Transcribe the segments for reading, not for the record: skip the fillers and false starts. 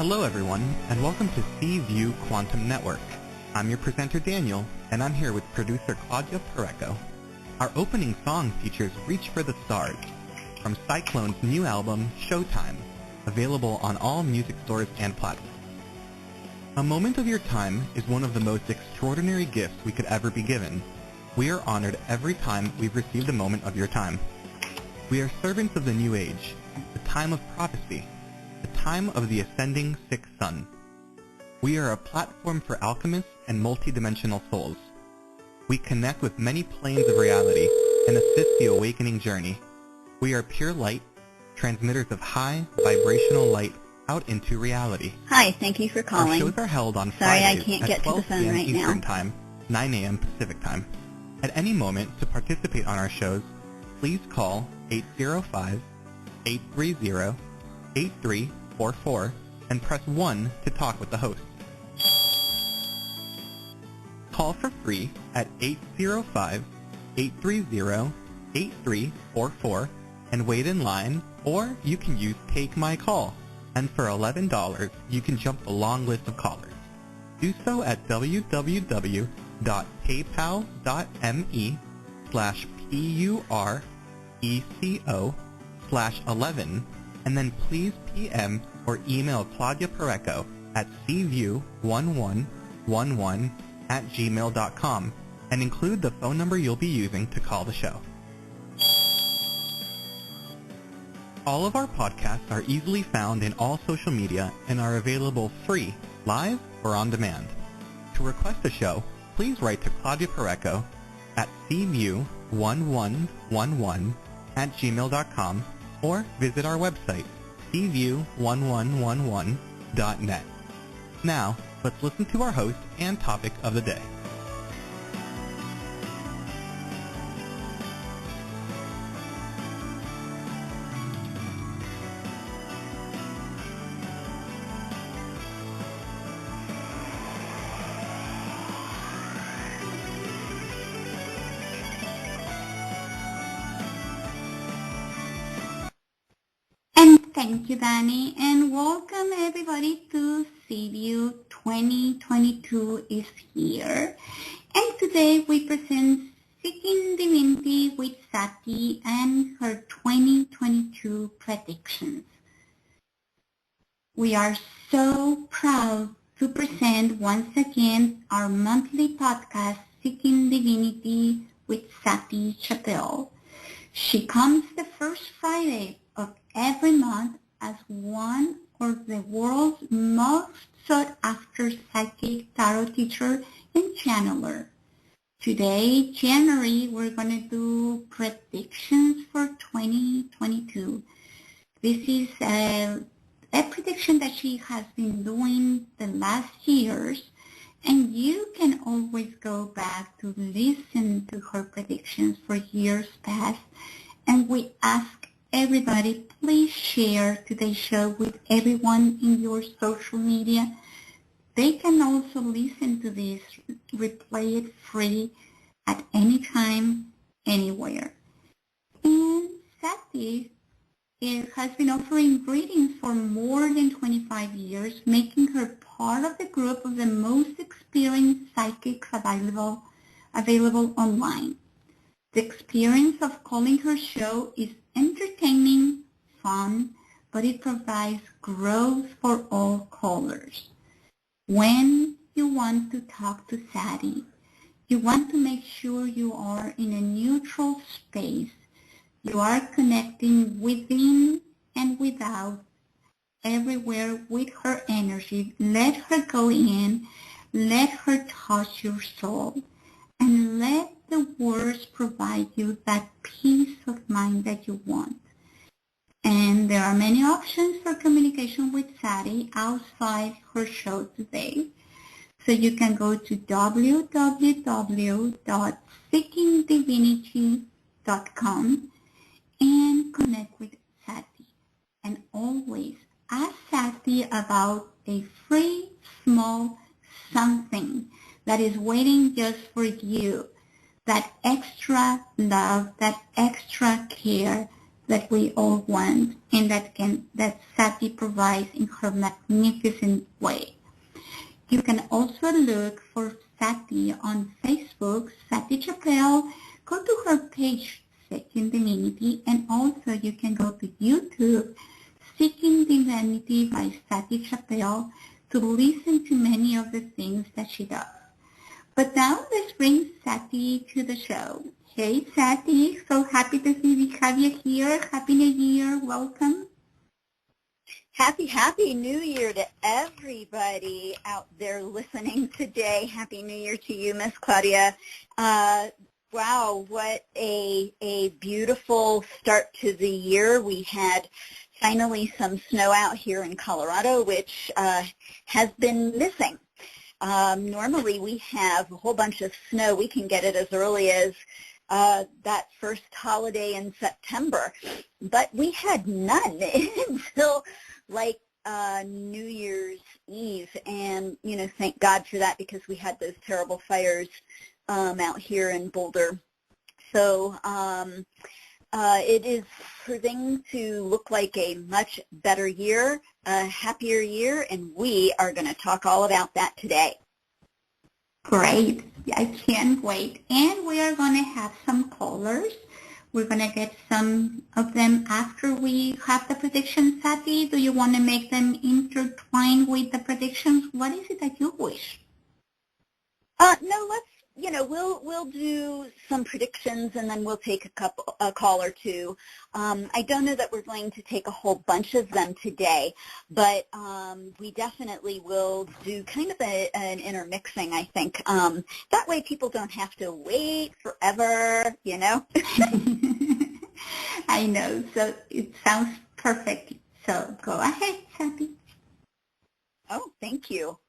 Hello everyone, and welcome to C-View Quantum Network. I'm your presenter Daniel, and I'm here with producer Claudia Pareco. Our opening song features Reach for the Stars, from Cyclone's new album, Showtime, available on all music stores and platforms. A moment of your time is one of the most extraordinary gifts we could ever be given. We are honored every time we've received a moment of your time. We are servants of the new age, the time of prophecy, the time of the ascending sixth sun. We are a platform for alchemists and multidimensional souls. We connect with many planes of reality and assist the awakening journey. We are pure light, transmitters of high vibrational light out into reality. Hi, thank you for calling. Our shows are held on Sorry, Fridays I can't at get to 12 the phone p.m. right Eastern now. Time, 9 a.m. Pacific Time. At any moment, to participate on our shows, please call 805-830-8344 and press 1 to talk with the host. Call for free at 805-830-8344 and wait in line, or you can use Take My Call, and for $11 you can jump the long list of callers. Do so at www.paypal.me/PURECO/11 and then please PM or email Claudia Pareco at cview1111@gmail.com and include the phone number you'll be using to call the show. All of our podcasts are easily found in all social media and are available free, live, or on demand. To request a show, please write to Claudia Pareco at cview1111@gmail.com or visit our website, cview1111.net. Now, let's listen to our host and topic of the day. Thank you, Danny, and welcome everybody to CView 2022 is here. And today we present Seeking Divinity with Sati and her 2022 predictions. We are so proud to present once again our monthly podcast, Seeking Divinity with Sati Chappelle. She comes the first Friday of every month as one of the world's most sought-after psychic tarot teacher and channeler. Today, January, we're going to do predictions for 2022. This is a prediction that she has been doing the last years, and you can always go back to listen to her predictions for years past, and we ask everybody, please share today's show with everyone in your social media. They can also listen to this, replay it free at any time, anywhere. And Sati has been offering readings for more than 25 years, making her part of the group of the most experienced psychics available online. The experience of calling her show is entertaining, fun, but it provides growth for all callers. When you want to talk to Sati, you want to make sure you are in a neutral space. You are connecting within and without, everywhere with her energy. Let her go in, let her touch your soul, and let the words provide you that peace of mind that you want. And there are many options for communication with Sati outside her show today. So you can go to www.seekingdivinity.com and connect with Sati. And always ask Sati about a free, small something that is waiting just for you. That extra love, that extra care, that we all want and that Sati provides in her magnificent way. You can also look for Sati on Facebook, Sati Chapel. Go to her page, Seeking Divinity, and also you can go to YouTube, Seeking Divinity by Sati Chapel, to listen to many of the things that she does. But now let's bring Sati to the show. Hey Sati, so happy to have you here. Happy New Year, welcome. Happy New Year to everybody out there listening today. Happy New Year to you, Miss Claudia. Wow, what a beautiful start to the year. We had finally some snow out here in Colorado, which has been missing. Normally we have a whole bunch of snow. We can get it as early as that first holiday in September, but we had none until like New Year's Eve, and thank God for that, because we had those terrible fires out here in Boulder. So it is proving to look like a much better year, a happier year, and we are going to talk all about that today. Great. I can't wait. And we are going to have some callers. We're going to get some of them after we have the predictions, Sati. Do you want to make them intertwine with the predictions? What is it that you wish? No, let's, we'll do some predictions, and then we'll take a call or two. I don't know that we're going to take a whole bunch of them today, but we definitely will do kind of an intermixing, I think. That way people don't have to wait forever, I know, so it sounds perfect. So go ahead, Sati. Oh, thank you.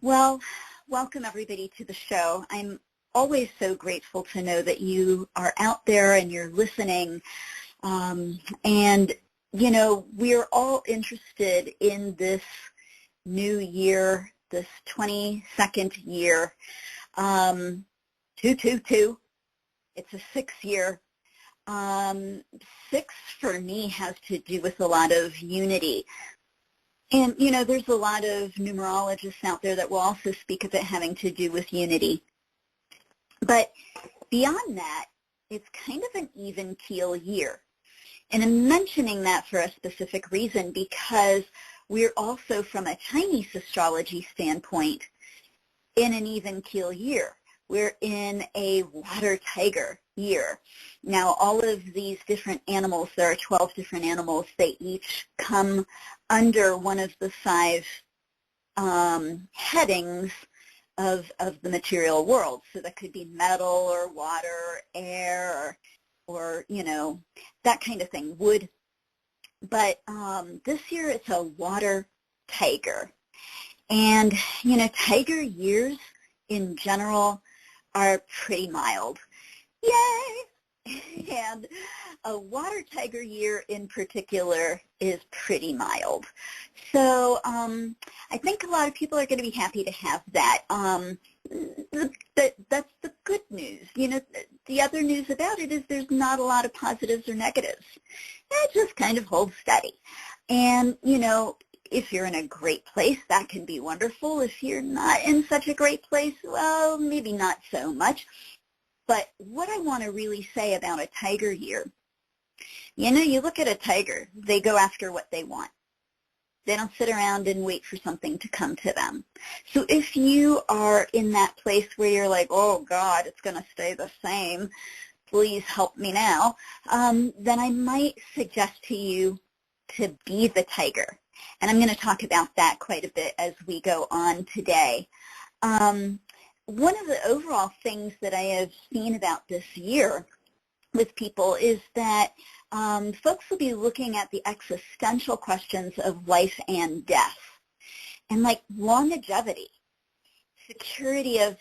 Well, welcome everybody to the show. I'm always so grateful to know that you are out there and you're listening. And, we're all interested in this new year, this 22nd year. 222. It's a 6-year. 6 for me has to do with a lot of unity. And, there's a lot of numerologists out there that will also speak of it having to do with unity. But beyond that, it's kind of an even keel year. And I'm mentioning that for a specific reason, because we're also, from a Chinese astrology standpoint, in an even keel year. We're in a water tiger year. Now, all of these different animals, there are 12 different animals, they each come under one of the 5 headings of the material world. So that could be metal or water or air or that kind of thing, wood. But this year it's a water tiger. And, tiger years in general are pretty mild. Yay! And a water tiger year in particular is pretty mild. So I think a lot of people are going to be happy to have that. That's the good news. The other news about it is there's not a lot of positives or negatives. It just kind of holds steady. And, if you're in a great place, that can be wonderful. If you're not in such a great place, well, maybe not so much. But what I want to really say about a tiger year, you look at a tiger, they go after what they want. They don't sit around and wait for something to come to them. So if you are in that place where you're like, oh, God, it's going to stay the same, please help me now, then I might suggest to you to be the tiger. And I'm going to talk about that quite a bit as we go on today. One of the overall things that I have seen about this year with people is that folks will be looking at the existential questions of life and death, and like longevity, security of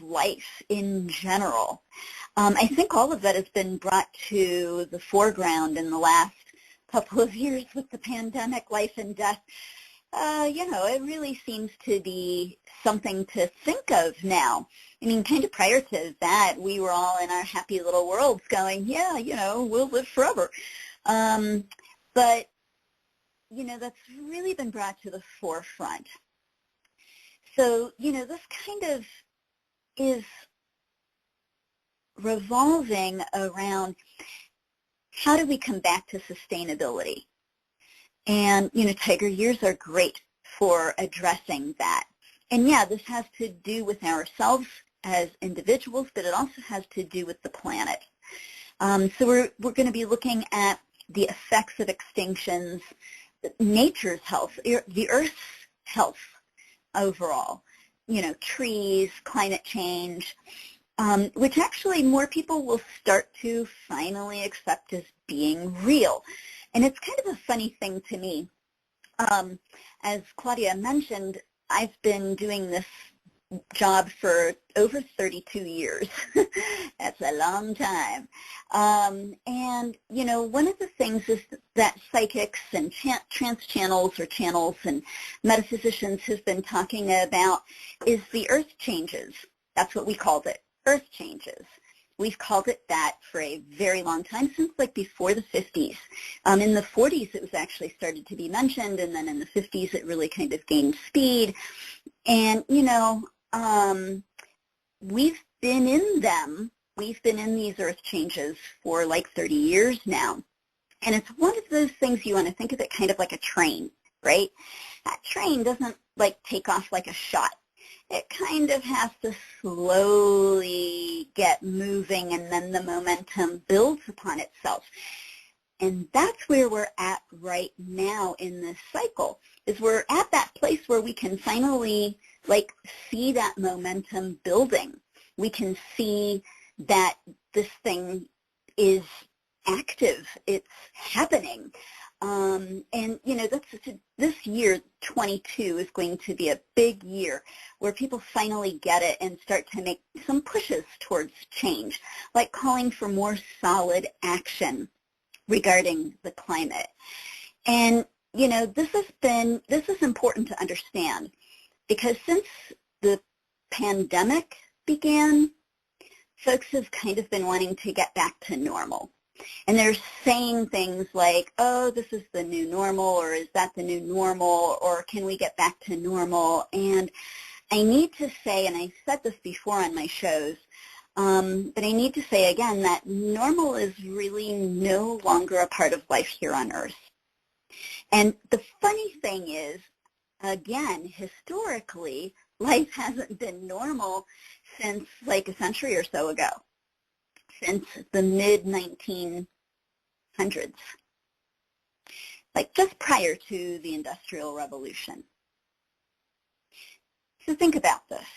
life in general. I think all of that has been brought to the foreground in the last couple of years with the pandemic, life and death. it really seems to be something to think of now. I mean, kind of prior to that, we were all in our happy little worlds going, yeah, we'll live forever. But, that's really been brought to the forefront. So, this kind of is revolving around how do we come back to sustainability? And, Tiger Years are great for addressing that. And yeah, this has to do with ourselves as individuals, but it also has to do with the planet. So we're going to be looking at the effects of extinctions, nature's health, the Earth's health overall, trees, climate change, which actually more people will start to finally accept as being real. And it's kind of a funny thing to me. As Claudia mentioned, I've been doing this job for over 32 years. That's a long time. And, one of the things is that psychics and trance channels or channels and metaphysicians have been talking about is the earth changes. That's what we called it, earth changes. We've called it that for a very long time, since like before the 50s. In the 40s, it was actually started to be mentioned, and then in the 50s, it really kind of gained speed. And, we've been in them. We've been in these earth changes for like 30 years now. And it's one of those things you want to think of it kind of like a train, right? That train doesn't like take off like a shot. It kind of has to slowly get moving, and then the momentum builds upon itself. And that's where we're at right now in this cycle, is we're at that place where we can finally see that momentum building. We can see that this thing is active. It's happening. And, this year, 22, is going to be a big year where people finally get it and start to make some pushes towards change, like calling for more solid action regarding the climate. And, this is important to understand, because since the pandemic began, folks have kind of been wanting to get back to normal. And they're saying things like, oh, this is the new normal, or is that the new normal, or can we get back to normal? And I need to say, and I said this before on my shows, but I need to say again that normal is really no longer a part of life here on Earth. And the funny thing is, again, historically, life hasn't been normal since like a century or so ago. Since the mid-1900s, like just prior to the Industrial Revolution. So think about this.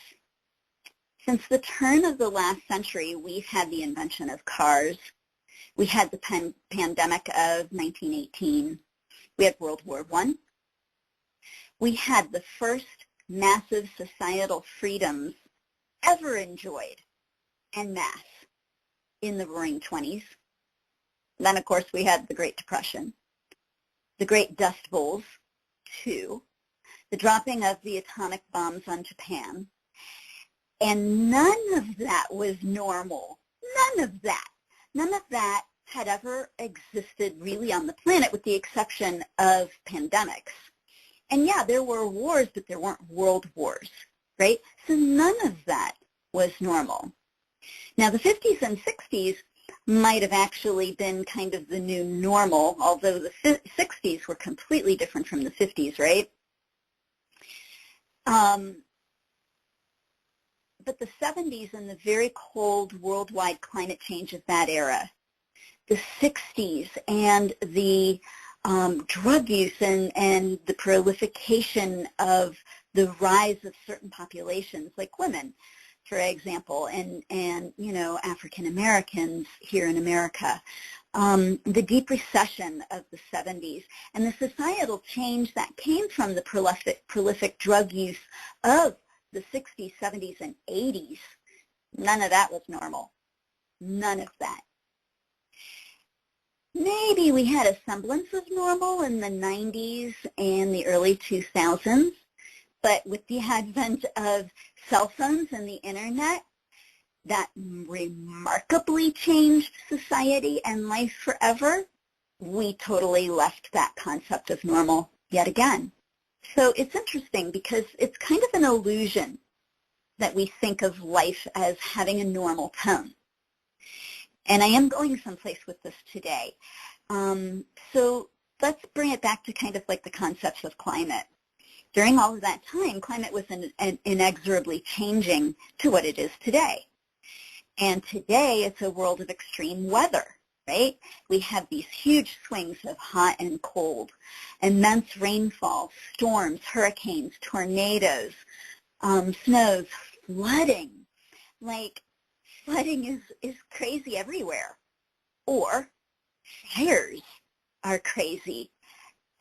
Since the turn of the last century, we've had the invention of cars. We had the pandemic of 1918. We had World War I. We had the first massive societal freedoms ever enjoyed en masse in the Roaring 20s. Then, of course, we had the Great Depression, the Great Dust Bowls, too, the dropping of the atomic bombs on Japan, and none of that was normal. None of that. None of that had ever existed really on the planet, with the exception of pandemics. And yeah, there were wars, but there weren't world wars, right? So none of that was normal. Now, the 50s and 60s might have actually been kind of the new normal, although the 60s were completely different from the 50s, right? But the 70s and the very cold worldwide climate change of that era, the 60s and the drug use and the proliferation of the rise of certain populations, like women, for example, and African Americans here in America, the deep recession of the 70s, and the societal change that came from the prolific drug use of the 60s, 70s, and 80s, none of that was normal. None of that. maybe we had a semblance of normal in the 90s and the early 2000s, but with the advent of cell phones and the internet, that remarkably changed society and life forever, we totally left that concept of normal yet again. So it's interesting because it's kind of an illusion that we think of life as having a normal tone. And I am going someplace with this today. So let's bring it back to kind of like the concepts of climate. During all of that time, climate was inexorably changing to what it is today. And today, it's a world of extreme weather, right? We have these huge swings of hot and cold, immense rainfall, storms, hurricanes, tornadoes, snows, flooding. Like, flooding is crazy everywhere. Or fires are crazy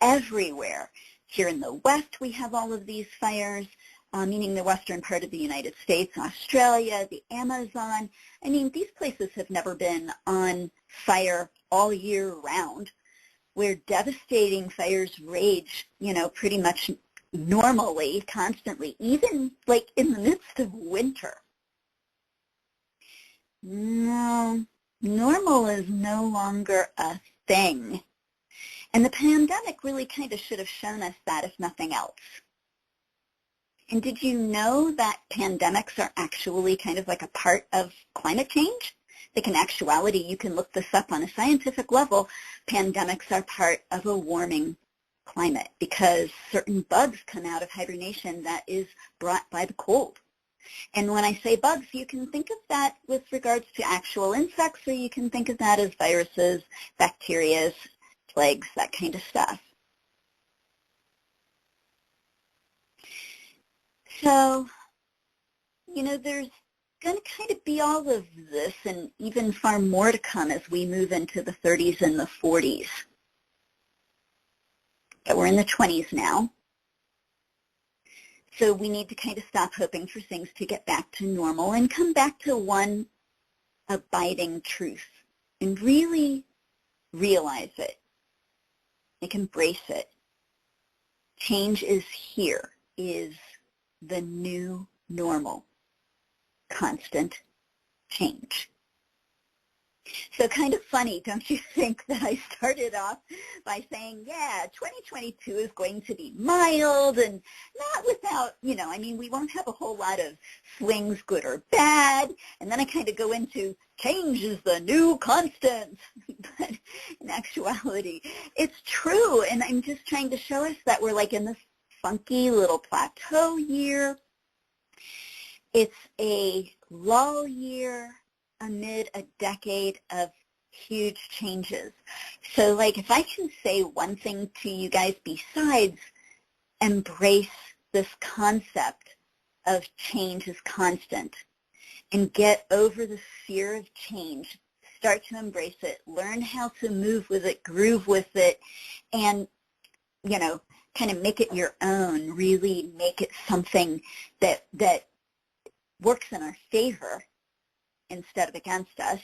everywhere. Here in the West, we have all of these fires, meaning the western part of the United States, Australia, the Amazon. I mean, these places have never been on fire all year round, where devastating fires rage, pretty much normally, constantly, even like in the midst of winter. No, normal is no longer a thing. And the pandemic really kind of should have shown us that, if nothing else. And did you know that pandemics are actually kind of like a part of climate change? Like in actuality, you can look this up on a scientific level, pandemics are part of a warming climate because certain bugs come out of hibernation that is brought by the cold. And when I say bugs, you can think of that with regards to actual insects, or you can think of that as viruses, bacteria, plagues, that kind of stuff. So, there's going to kind of be all of this and even far more to come as we move into the 30s and the 40s. But we're in the 20s now. So we need to kind of stop hoping for things to get back to normal and come back to one abiding truth and really realize it. Like embrace it. Change is here, is the new normal. Constant change. So kind of funny, don't you think, that I started off by saying, yeah, 2022 is going to be mild and not without, we won't have a whole lot of swings, good or bad. And then I kind of go into change is the new constant. But in actuality, it's true. And I'm just trying to show us that we're like in this funky little plateau year. It's a lull year amid a decade of huge changes. So like if I can say one thing to you guys besides embrace this concept of change is constant and get over the fear of change, start to embrace it, learn how to move with it, groove with it, and, kind of make it your own, really make it something that works in our favor instead of against us.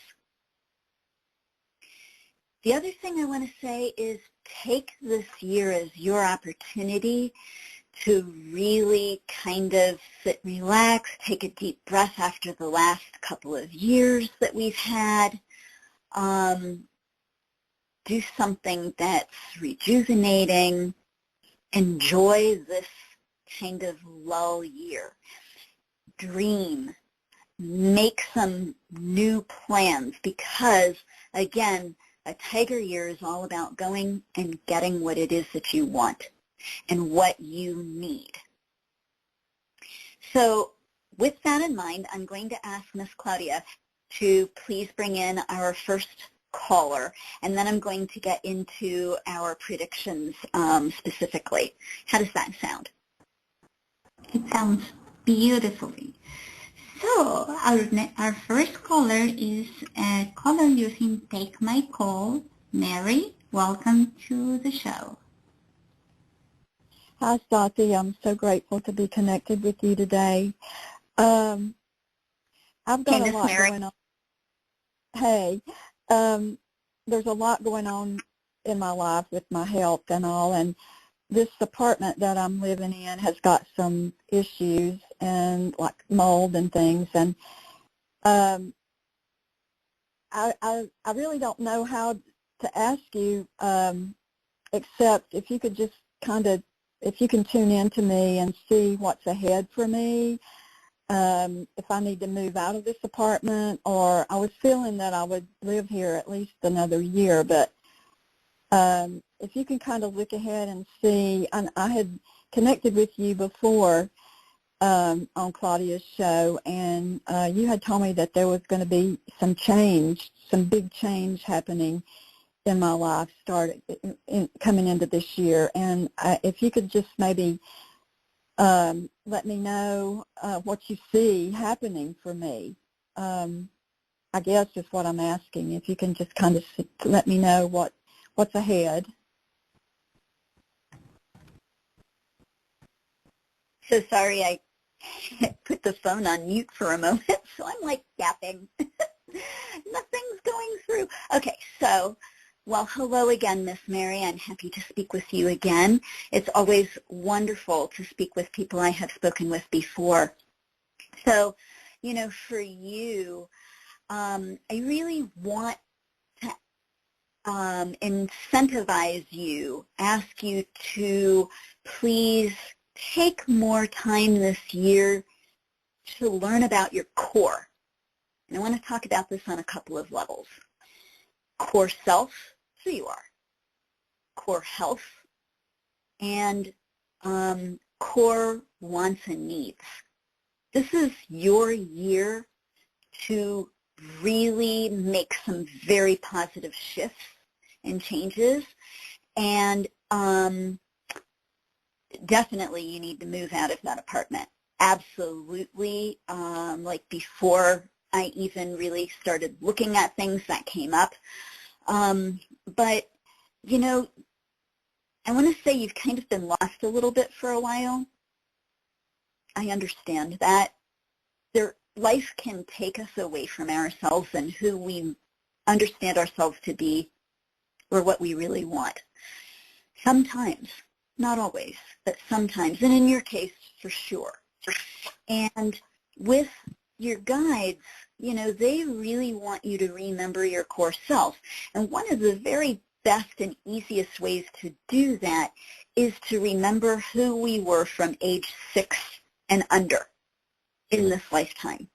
The other thing I want to say is take this year as your opportunity to really kind of sit, relax, take a deep breath after the last couple of years that we've had. Do something that's rejuvenating. Enjoy this kind of lull year. Dream. Make some new plans because, again, a tiger year is all about going and getting what it is that you want and what you need. So with that in mind, I'm going to ask Miss Claudia to please bring in our first caller, and then I'm going to get into our predictions specifically. How does that sound? It sounds beautifully. So our first caller is a caller using Take My Call. Mary, welcome to the show. Hi, Sati. I'm so grateful to be connected with you today. I've got a lot going on. Hey, there's a lot going on in my life with my health and all, and this apartment that I'm living in has got some issues and like mold and things, and I really don't know how to ask you, except if you could just if you can tune in to me and see what's ahead for me, if I need to move out of this apartment, or I was feeling that I would live here at least another year, but if you can kind of look ahead and see, and I had connected with you before on Claudia's show, and you had told me that there was going to be some big change happening in my life coming into this year. And if you could just maybe let me know what you see happening for me, I guess is what I'm asking. If you can just kind of let me know what's ahead. So sorry, I put the phone on mute for a moment, so I'm like yapping. Nothing's going through. Okay, so, well, hello again, Miss Mary. I'm happy to speak with you again. It's always wonderful to speak with people I have spoken with before. So, for you, I really want to incentivize you, ask you to please take more time this year to learn about your core. And I want to talk about this on a couple of levels. Core self, who you are. Core health, and core wants and needs. This is your year to really make some very positive shifts and changes, and definitely you need to move out of that apartment. Absolutely. Like before I even really started looking at things that came up. But, I want to say you've kind of been lost a little bit for a while. I understand that. Life can take us away from ourselves and who we understand ourselves to be, or what we really want. Sometimes, not always, but sometimes, and in your case, for sure. And with your guides, they really want you to remember your core self. And one of the very best and easiest ways to do that is to remember who we were from age 6 and under in this lifetime.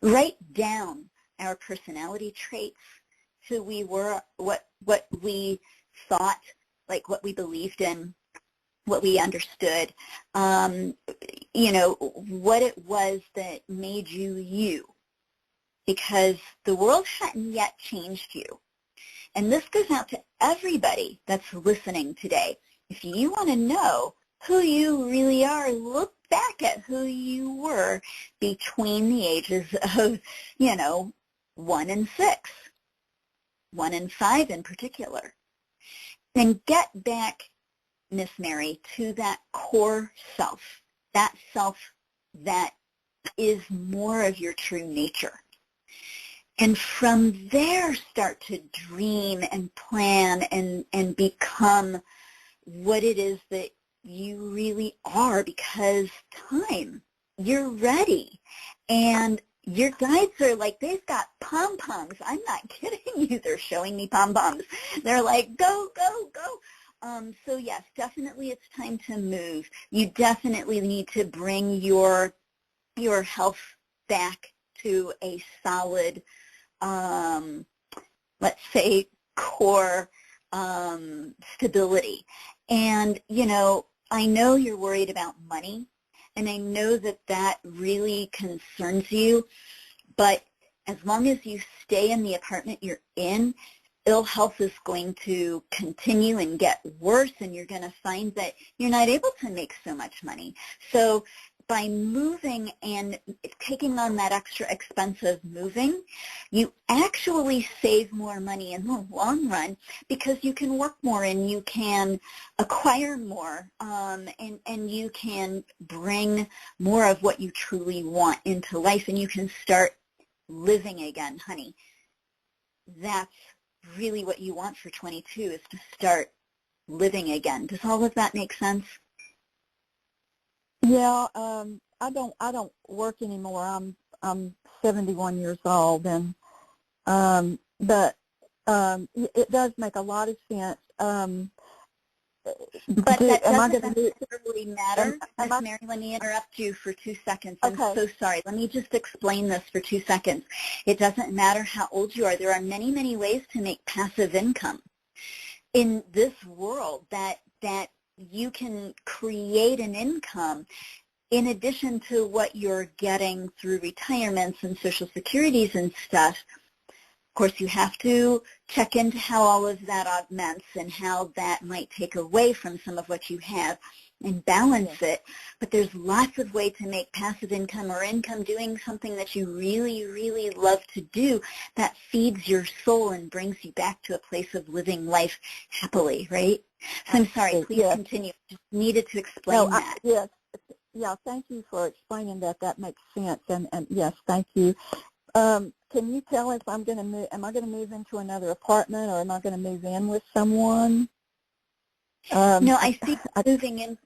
Write down our personality traits, who we were, what we thought, like what we believed in, what we understood, what it was that made you you, because the world hadn't yet changed you. And this goes out to everybody that's listening today. If you want to know who you really are, look back at who you were between the ages of, 1 and 6, 1 and 5 in particular. And get back, Miss Mary, to that core self that is more of your true nature. And from there, start to dream and plan and become what it is that you really are, because you're ready. And your guides are like, they've got pom-poms. I'm not kidding you. They're showing me pom-poms. They're like, go, go, go. So yes, definitely it's time to move. You definitely need to bring your health back to a solid, let's say, core stability. And, I know you're worried about money, and I know that really concerns you, but as long as you stay in the apartment you're in, ill health is going to continue and get worse, and you're going to find that you're not able to make so much money. So by moving and taking on that extra expense of moving, you actually save more money in the long run, because you can work more and you can acquire more, and you can bring more of what you truly want into life, and you can start living again, honey. That's really what you want for 22 is to start living again. Does all of that make sense? Yeah, I don't work anymore. I'm 71 years old, and but it does make a lot of sense. But that am I doesn't going to necessarily matter. Miss Mary, let me interrupt you for 2 seconds. I'm Okay. so sorry. Let me just explain this for 2 seconds. It doesn't matter how old you are. There are many, many ways to make passive income in this world that you can create an income in addition to what you're getting through retirements and Social Securities and stuff. Of course, you have to check into how all of that augments and how that might take away from some of what you have and balance it. But there's lots of ways to make passive income or income doing something that you really, really love to do that feeds your soul and brings you back to a place of living life happily, right? So I'm sorry, please continue. Just needed to explain that. Yes. Yeah, thank you for explaining that. That makes sense. And yes, thank you. Can you tell if I'm going to move? Am I going to move into another apartment, or am I going to move in with someone? No, I see you moving in.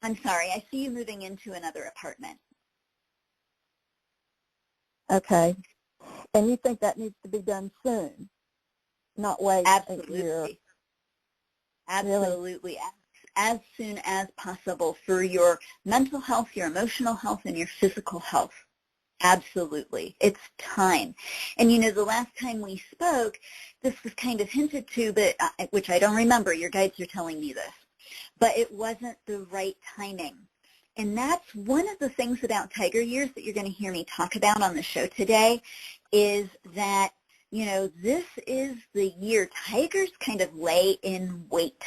I'm sorry, I see you moving into another apartment. Okay. And you think that needs to be done soon, not wait a year? Absolutely. Really? As soon as possible for your mental health, your emotional health, and your physical health. Absolutely. It's time. And, you know, the last time we spoke, this was kind of hinted to, but which I don't remember. Your guides are telling me this. But it wasn't the right timing. And that's one of the things about Tiger Years that you're going to hear me talk about on the show today is that, you know, this is the year tigers kind of lay in wait.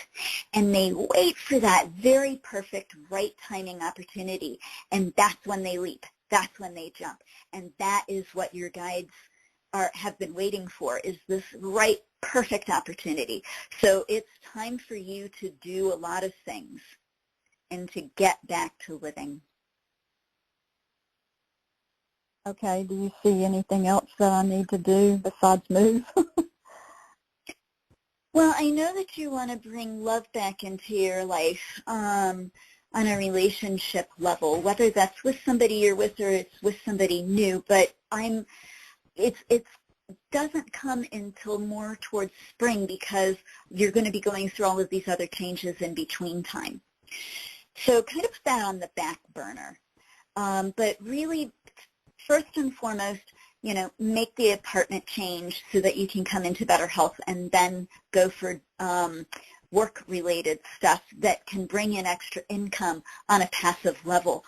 And they wait for that very perfect right timing opportunity. And that's when they leap. That's when they jump. And that is what your guides have been waiting for, is this right, perfect opportunity. So it's time for you to do a lot of things and to get back to living. Okay. Do you see anything else that I need to do besides move? Well, I know that you want to bring love back into your life on a relationship level, whether that's with somebody you're with or it's with somebody new, but it doesn't come until more towards spring because you're going to be going through all of these other changes in between time. So kind of put that on the back burner. But really, first and foremost, you know, make the apartment change so that you can come into better health, and then go for work-related stuff that can bring in extra income on a passive level.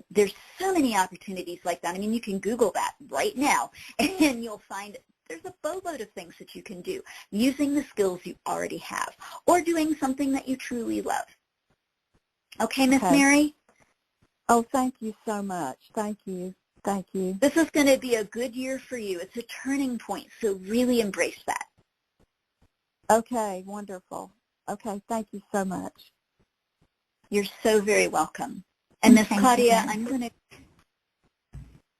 There's so many opportunities like that. I mean, you can Google that right now, and you'll find there's a boatload of things that you can do using the skills you already have or doing something that you truly love. Okay, Miss Mary? Oh, thank you so much. Thank you. Thank you. This is going to be a good year for you. It's a turning point, so really embrace that. Okay, wonderful. Okay, thank you so much. You're so very welcome. And Miss Claudia,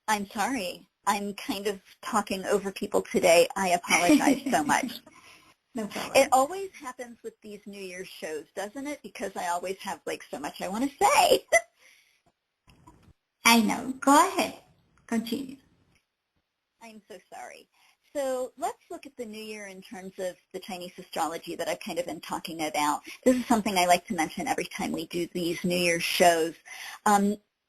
I'm sorry. I'm kind of talking over people today. I apologize so much. No problem. It always happens with these New Year's shows, doesn't it? Because I always have like so much I want to say. I know. Go ahead. Continue. I'm so sorry. So let's look at the new year in terms of the Chinese astrology that I've kind of been talking about. This is something I like to mention every time we do these New Year's shows.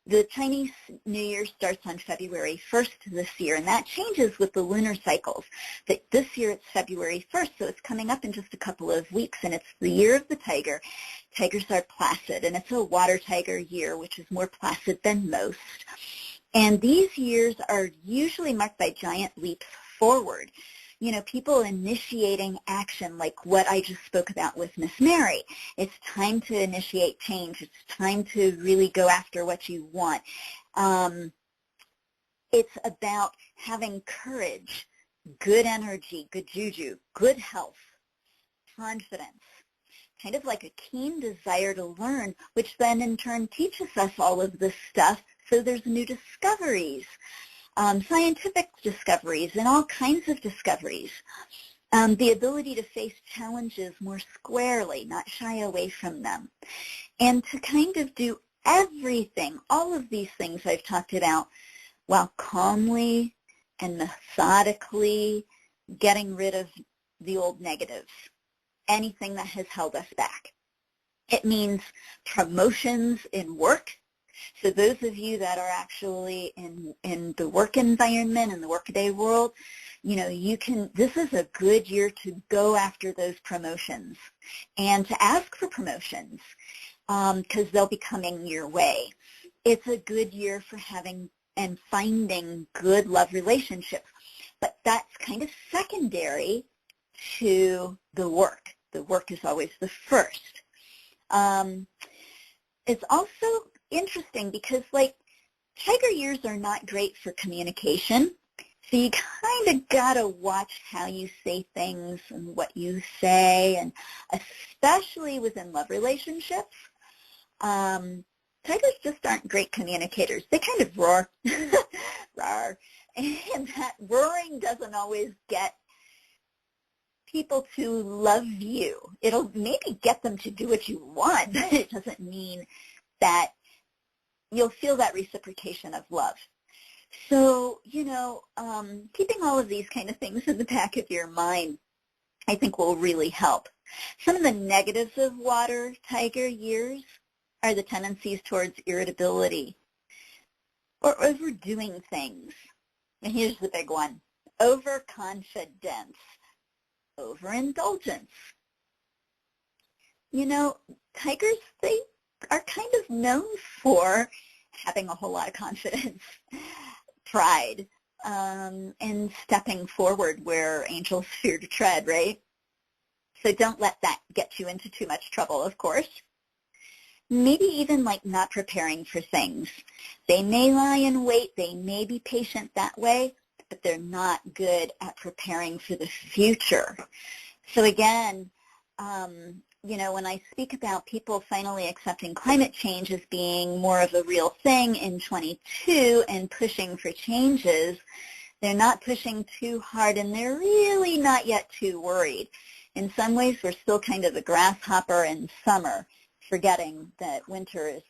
The Chinese New Year starts on February 1st this year, and that changes with the lunar cycles. This year it's February 1st, so it's coming up in just a couple of weeks, and it's the year of the tiger. Tigers are placid, and it's a water tiger year, which is more placid than most. And these years are usually marked by giant leaps forward. You know, people initiating action like what I just spoke about with Miss Mary. It's time to initiate change. It's time to really go after what you want. It's about having courage, good energy, good juju, good health, confidence, kind of like a keen desire to learn, which then in turn teaches us all of this stuff, so there's new discoveries. scientific discoveries, and all kinds of discoveries. The ability to face challenges more squarely, not shy away from them, and to kind of do everything, all of these things I've talked about, while calmly and methodically getting rid of the old negatives, anything that has held us back. It means promotions in work. So those of you that are actually in the work environment, in the workday world, this is a good year to go after those promotions and to ask for promotions because they'll be coming your way. It's a good year for having and finding good love relationships, but that's kind of secondary to the work. The work is always the first. It's also interesting because, tiger years are not great for communication, so you kind of got to watch how you say things and what you say, and especially within love relationships. Tigers just aren't great communicators. They kind of roar, roar, and that roaring doesn't always get people to love you. It'll maybe get them to do what you want, but it doesn't mean that you'll feel that reciprocation of love. So, keeping all of these kind of things in the back of your mind, I think will really help. Some of the negatives of water tiger years are the tendencies towards irritability or overdoing things. And here's the big one: overconfidence, overindulgence. Tigers, they are kind of known for having a whole lot of confidence, pride, and stepping forward where angels fear to tread, right? So don't let that get you into too much trouble, of course. Maybe even not preparing for things. They may lie in wait, they may be patient that way, but they're not good at preparing for the future. So again, when I speak about people finally accepting climate change as being more of a real thing in 22 and pushing for changes, they're not pushing too hard and they're really not yet too worried. In some ways, we're still kind of the grasshopper in summer, forgetting that winter is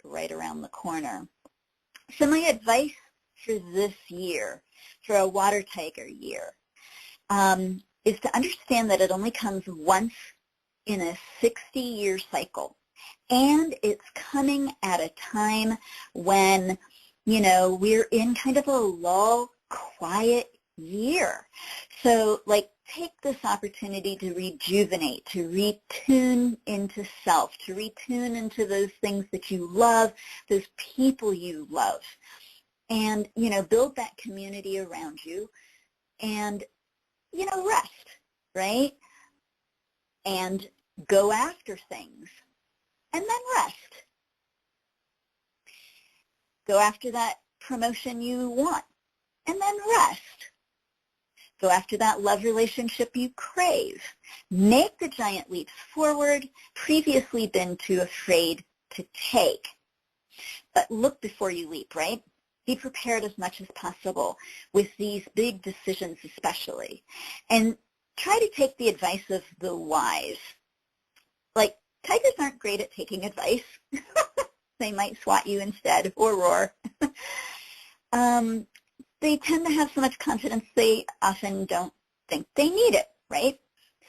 right around the corner. So my advice for this year, for a water tiger year, is to understand that it only comes once in a 60-year cycle. And it's coming at a time when, we're in kind of a lull, quiet year. So, take this opportunity to rejuvenate, to retune into self, to retune into those things that you love, those people you love, and, build that community around you and, rest, right? And go after things and then rest. Go after that promotion you want and then rest. Go after that love relationship you crave. Make the giant leaps forward, previously been too afraid to take. But look before you leap, right? Be prepared as much as possible with these big decisions especially. And try to take the advice of the wise. Tigers aren't great at taking advice. They might swat you instead or roar. They tend to have so much confidence they often don't think they need it, right?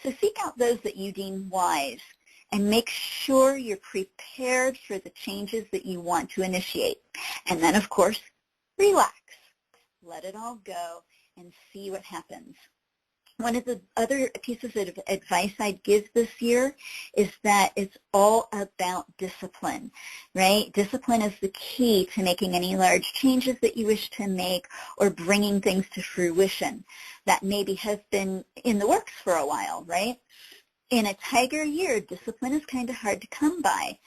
So seek out those that you deem wise and make sure you're prepared for the changes that you want to initiate. And then, of course, relax. Let it all go and see what happens. One of the other pieces of advice I'd give this year is that it's all about discipline, right? Discipline is the key to making any large changes that you wish to make or bringing things to fruition that maybe has been in the works for a while, right? In a tiger year, discipline is kind of hard to come by.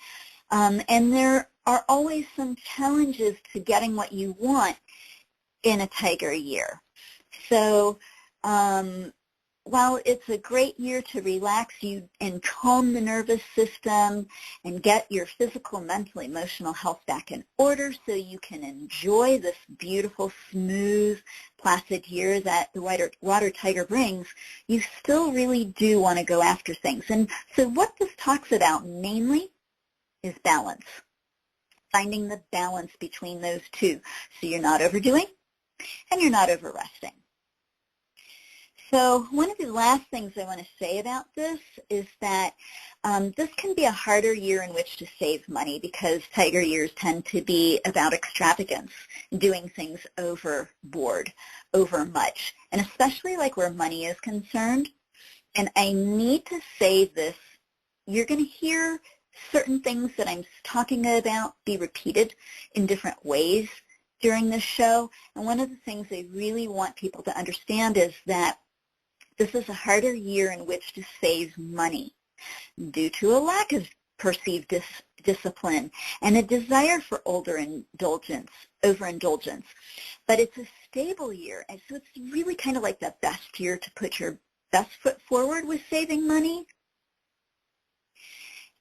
And there are always some challenges to getting what you want in a tiger year. So while it's a great year to relax you and calm the nervous system and get your physical, mental, emotional health back in order so you can enjoy this beautiful, smooth, placid year that the water tiger brings, you still really do want to go after things. And so what this talks about mainly is balance, finding the balance between those two so you're not overdoing and you're not over-resting. So one of the last things I want to say about this is that this can be a harder year in which to save money because tiger years tend to be about extravagance, doing things overboard, over much, and especially like where money is concerned. And I need to say this, you're going to hear certain things that I'm talking about be repeated in different ways during this show. And one of the things I really want people to understand is that this is a harder year in which to save money due to a lack of perceived discipline and a desire for overindulgence. But it's a stable year, and so it's really kind of like the best year to put your best foot forward with saving money.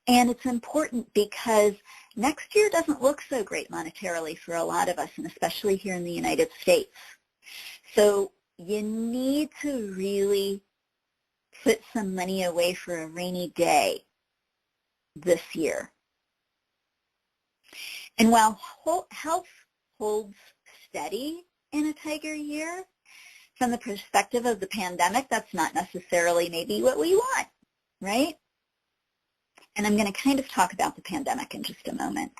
And it's important because next year doesn't look so great monetarily for a lot of us, and especially here in the United States. So you need to really put some money away for a rainy day this year. And while health holds steady in a tiger year, from the perspective of the pandemic, that's not necessarily maybe what we want, right? And I'm going to kind of talk about the pandemic in just a moment.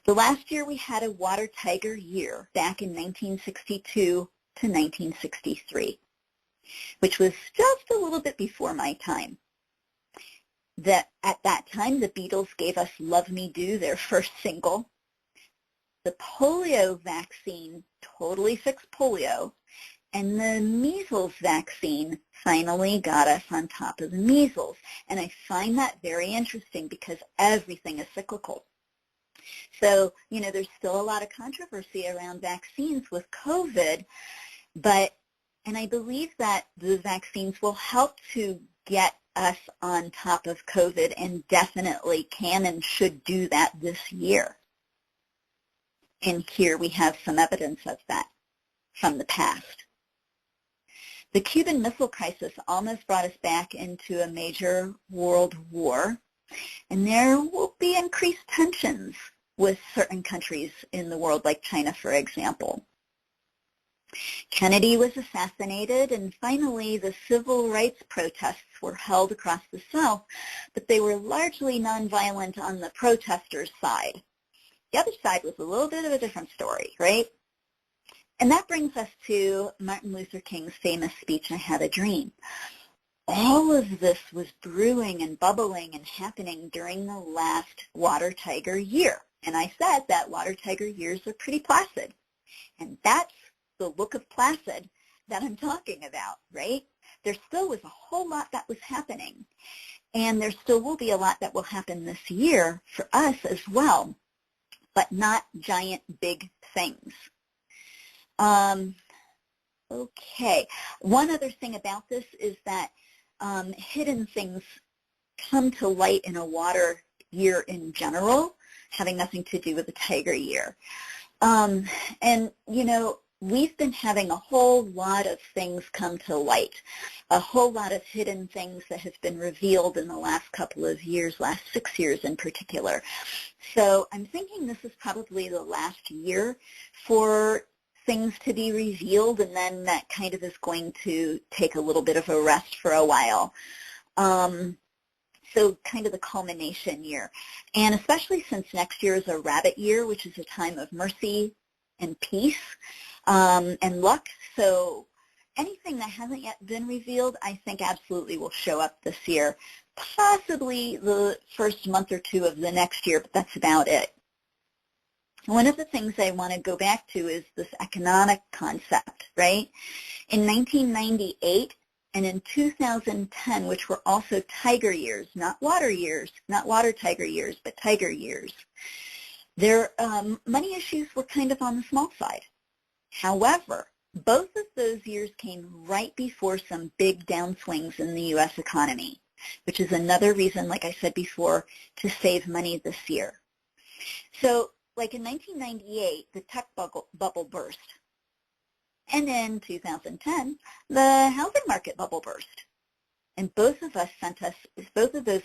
The last year we had a water tiger year back in 1962 to 1963, which was just a little bit before my time. At that time, the Beatles gave us Love Me Do, their first single. The polio vaccine totally fixed polio, and the measles vaccine finally got us on top of the measles. And I find that very interesting because everything is cyclical. So, you know, there's still a lot of controversy around vaccines with COVID, and I believe that the vaccines will help to get us on top of COVID and definitely can and should do that this year. And here we have some evidence of that from the past. The Cuban Missile Crisis almost brought us back into a major world war, and there will be increased tensions with certain countries in the world, like China, for example. Kennedy was assassinated, and finally the civil rights protests were held across the South, but they were largely nonviolent on the protesters' side. The other side was a little bit of a different story, right? And that brings us to Martin Luther King's famous speech, I Had a Dream. All of this was brewing and bubbling and happening during the last water tiger year. And I said that water tiger years are pretty placid. And that's the look of placid that I'm talking about, right? There still was a whole lot that was happening. And there still will be a lot that will happen this year for us as well, but not giant big things. Okay. One other thing about this is that hidden things come to light in a water year in general, having nothing to do with the tiger year. And, you know, we've been having a whole lot of things come to light, a whole lot of hidden things that have been revealed in the last couple of years, last 6 years in particular. So I'm thinking this is probably the last year for things to be revealed, and then that kind of is going to take a little bit of a rest for a while. So kind of the culmination year. And especially since next year is a rabbit year, which is a time of mercy and peace and luck. So anything that hasn't yet been revealed, I think absolutely will show up this year. Possibly the first month or two of the next year, but that's about it. One of the things I want to go back to is this economic concept, right? In 1998 and in 2010, which were also tiger years, not water tiger years, but tiger years, their money issues were kind of on the small side. However, Both of those years came right before some big downswings in the U.S. economy, which is another reason, like I said before, to save money this year. So, like in 1998, the tech bubble burst. And in 2010, the housing market bubble burst. And both of those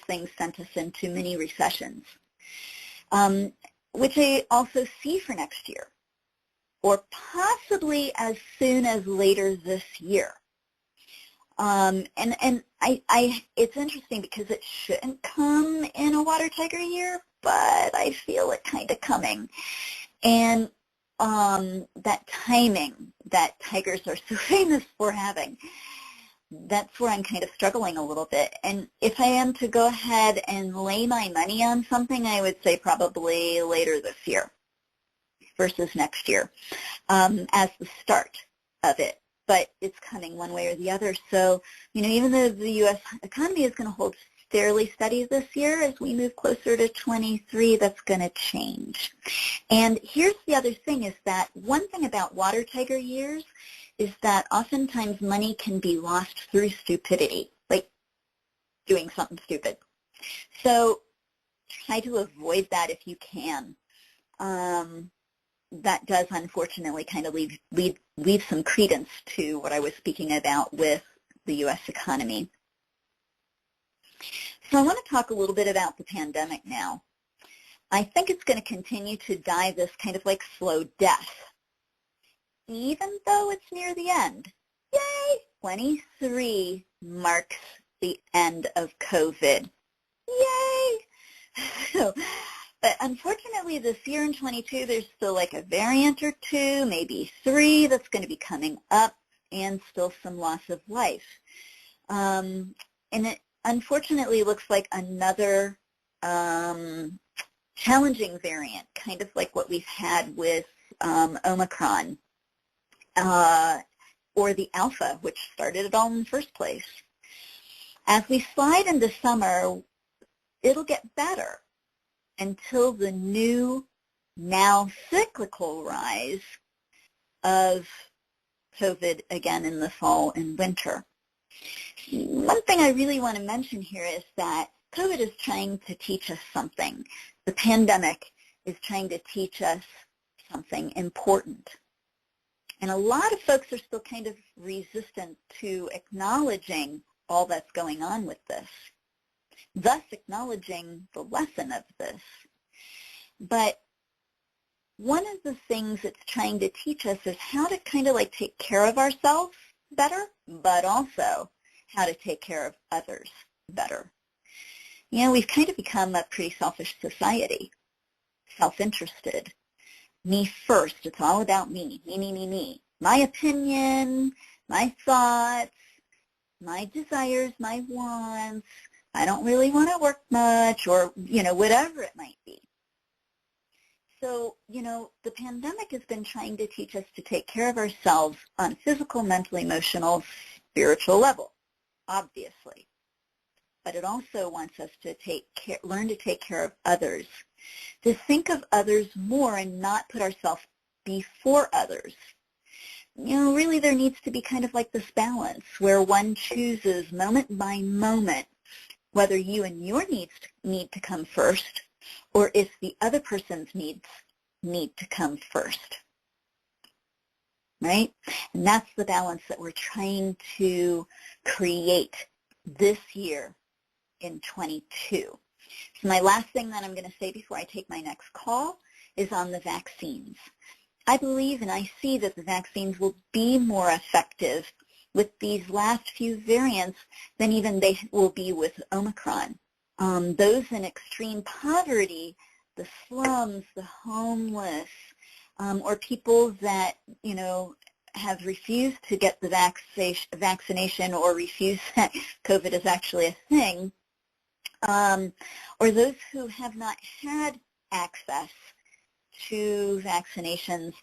things sent us into mini recessions, which I also see for next year, or possibly as soon as later this year. And it's interesting because it shouldn't come in a water tiger year, but I feel it kind of coming. And that timing that tigers are so famous for having, that's where I'm kind of struggling a little bit. And if I am to go ahead and lay my money on something, I would say probably later this year versus next year as the start of it. But it's coming one way or the other. So, even though the U.S. economy is going to hold fairly steady this year, as we move closer to 23, that's going to change. And here's the other thing is that one thing about water tiger years is that oftentimes money can be lost through stupidity, like doing something stupid. So try to avoid that if you can. That does unfortunately kind of leave some credence to what I was speaking about with the U.S. economy. So I want to talk a little bit about the pandemic now. I think it's going to continue to die this kind of like slow death, even though it's near the end. Yay! 23 marks the end of COVID. Yay! But unfortunately, this year in 22, there's still like a variant or two, maybe 3 that's going to be coming up, and still some loss of life. And it unfortunately looks like another challenging variant, kind of like what we've had with Omicron or the Alpha, which started it all in the first place. As we slide into summer, it'll get better until the new, now cyclical rise of COVID again in the fall and winter. One thing I really want to mention here is that COVID is trying to teach us something. The pandemic is trying to teach us something important. And a lot of folks are still kind of resistant to acknowledging all that's going on with this, thus acknowledging the lesson of this. But one of the things it's trying to teach us is how to kind of like take care of ourselves better, but also how to take care of others better. We've kind of become a pretty selfish society, self-interested. Me first. It's all about me. Me. My opinion, my thoughts, my desires, my wants. I don't really want to work much, or, whatever it might be. So, the pandemic has been trying to teach us to take care of ourselves on a physical, mental, emotional, spiritual level, obviously. But it also wants us to learn to take care of others, to think of others more and not put ourselves before others. Really there needs to be kind of like this balance where one chooses moment by moment whether you and your needs need to come first, or if the other person's needs need to come first, right? And that's the balance that we're trying to create this year in 22. So my last thing that I'm going to say before I take my next call is on the vaccines. I believe and I see that the vaccines will be more effective with these last few variants than even they will be with Omicron. Those in extreme poverty, the slums, the homeless, or people that, have refused to get the vaccination or refuse that COVID is actually a thing, or those who have not had access to vaccinations,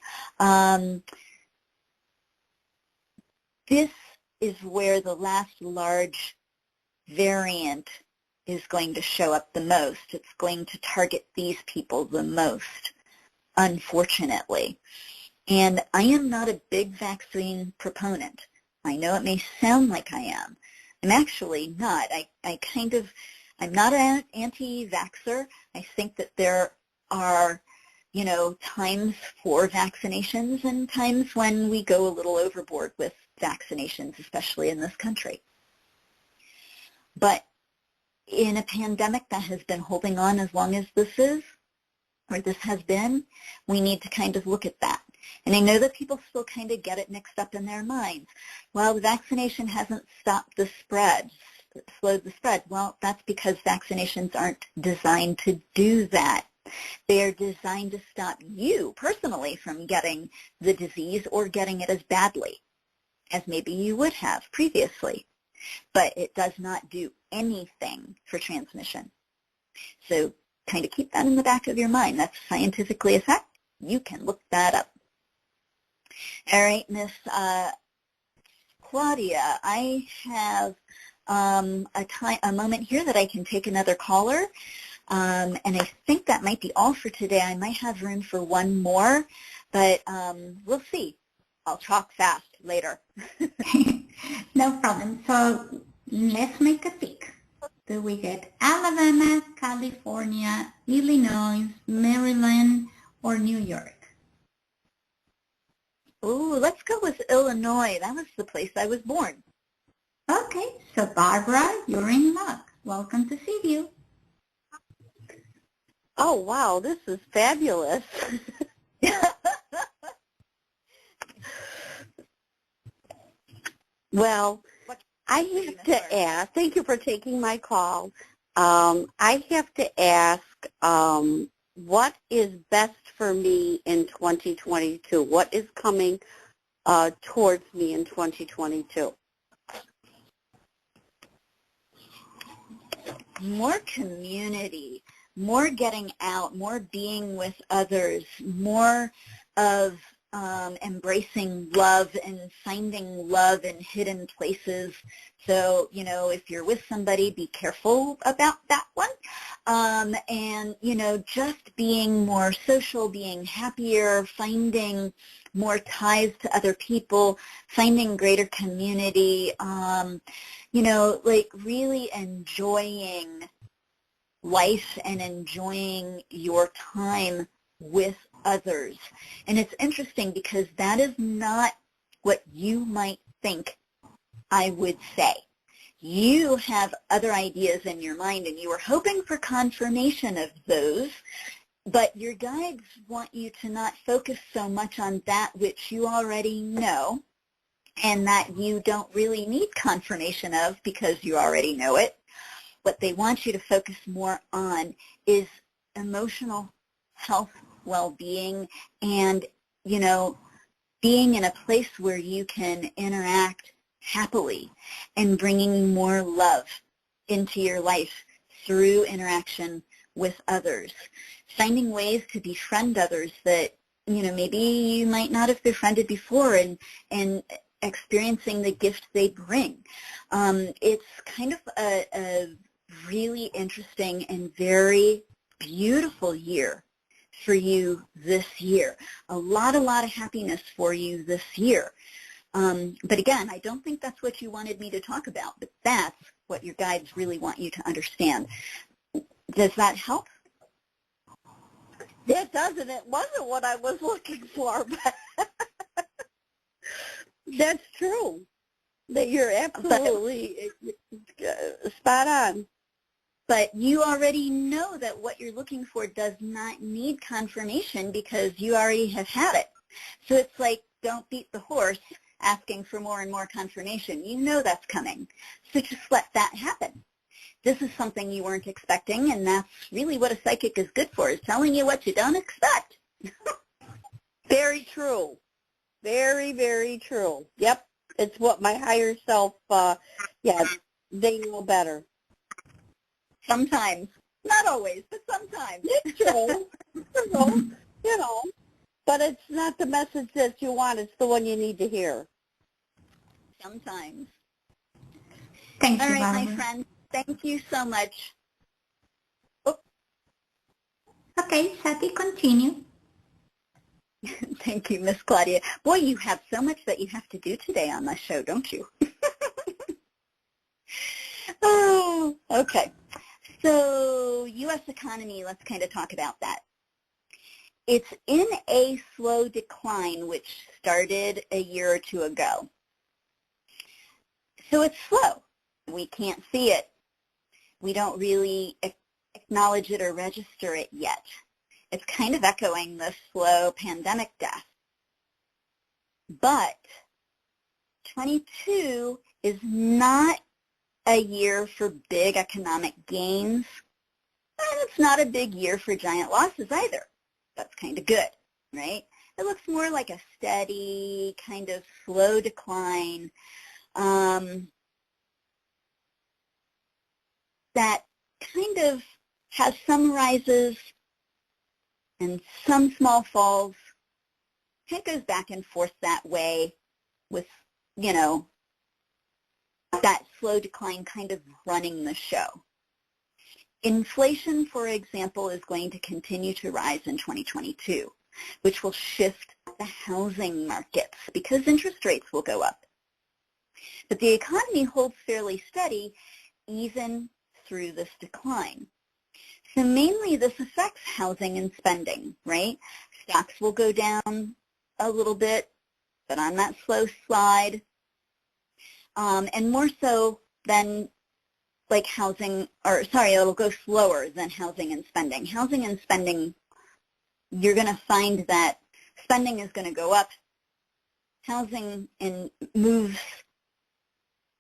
this is where the last large variant is going to show up the most. It's going to target these people the most, unfortunately. And I am not a big vaccine proponent. I know it may sound like I am. I'm actually not. I'm not an anti-vaxxer. I think that there are, times for vaccinations and times when we go a little overboard with vaccinations, especially in this country. But in a pandemic that has been holding on as long as this has been, we need to kind of look at that. And I know that people still kind of get it mixed up in their minds. Well, the vaccination hasn't stopped the spread, slowed the spread. Well, that's because vaccinations aren't designed to do that. They are designed to stop you personally from getting the disease or getting it as badly as maybe you would have previously. But it does not do anything for transmission. So kind of keep that in the back of your mind. That's scientifically a fact. You can look that up. All right, Miss Claudia, I have a moment here that I can take another caller, and I think that might be all for today. I might have room for one more, but we'll see. I'll talk fast later. No problem. So let's make a pick. Do we get Alabama, California, Illinois, Maryland, or New York? Ooh, let's go with Illinois. That was the place I was born. Okay, so Barbara, you're in luck. Welcome to Seaview. Oh, wow, this is fabulous. Well, I have to ask, thank you for taking my call. I have to ask, what is best for me in 2022? What is coming towards me in 2022? More community, more getting out, more being with others, more of embracing love and finding love in hidden places. So, if you're with somebody, be careful about that one. And, just being more social, being happier, finding more ties to other people, finding greater community, really enjoying life and enjoying your time with others. And it's interesting because that is not what you might think I would say. You have other ideas in your mind and you are hoping for confirmation of those, but your guides want you to not focus so much on that which you already know and that you don't really need confirmation of because you already know it. What they want you to focus more on is emotional health, well-being, and, being in a place where you can interact happily and bringing more love into your life through interaction with others. Finding ways to befriend others that, maybe you might not have befriended before and experiencing the gift they bring. It's kind of a really interesting and very beautiful year for you this year. A lot of happiness for you this year. But again, I don't think that's what you wanted me to talk about, but that's what your guides really want you to understand. Does that help? It doesn't. It wasn't what I was looking for, but that's true. That you're absolutely spot on. But you already know that what you're looking for does not need confirmation because you already have had it. So it's like, don't beat the horse asking for more and more confirmation. You know that's coming. So just let that happen. This is something you weren't expecting, and that's really what a psychic is good for, is telling you what you don't expect. Very true. Very, very true. Yep. It's what my higher self, they know better. Sometimes. Not always, but sometimes. It's true. But it's not the message that you want. It's the one you need to hear. Sometimes. Thank you, All right, Barbara. my friend. Thank you so much. Okay, Sati, continue. Thank you, Miss Claudia. Boy, you have so much that you have to do today on my show, don't you? Oh, okay. So U.S. economy, let's kind of talk about that. It's in a slow decline, which started a year or two ago. So it's slow. We can't see it. We don't really acknowledge it or register it yet. It's kind of echoing the slow pandemic death. But 22 is not a year for big economic gains, and it's not a big year for giant losses either. That's kind of good, right? It looks more like a steady, kind of slow decline that kind of has some rises and some small falls. It goes back and forth that way with, you know, that slow decline kind of running the show. Inflation, for example, is going to continue to rise in 2022, which will shift the housing markets because interest rates will go up. But the economy holds fairly steady even through this decline. So mainly this affects housing and spending, right? Stocks will go down a little bit, but on that slow slide, and more so than like housing, or sorry, it'll go slower than housing and spending. Housing and spending, you're going to find that spending is going to go up. Housing and moves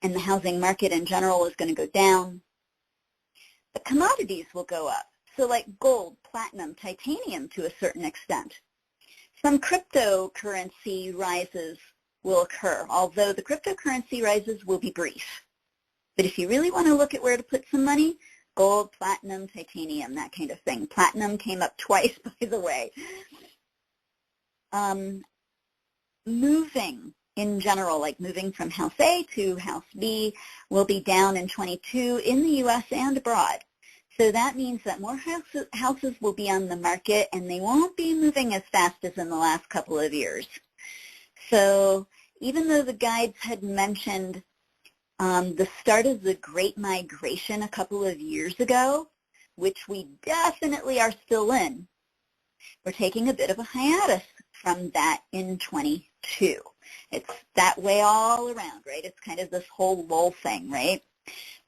and the housing market in general is going to go down. But commodities will go up. So like gold, platinum, titanium to a certain extent. Some cryptocurrency rises will occur, although the cryptocurrency rises will be brief. But if you really want to look at where to put some money, gold, platinum, titanium, that kind of thing. Platinum came up twice, by the way. Moving in general, like moving from house A to house B, will be down in 22 in the U.S. and abroad. So that means that more houses will be on the market, and they won't be moving as fast as in the last couple of years. So even though the guides had mentioned the start of the Great Migration a couple of years ago, which we definitely are still in, we're taking a bit of a hiatus from that in 22. It's that way all around, right? It's kind of this whole lull thing, right?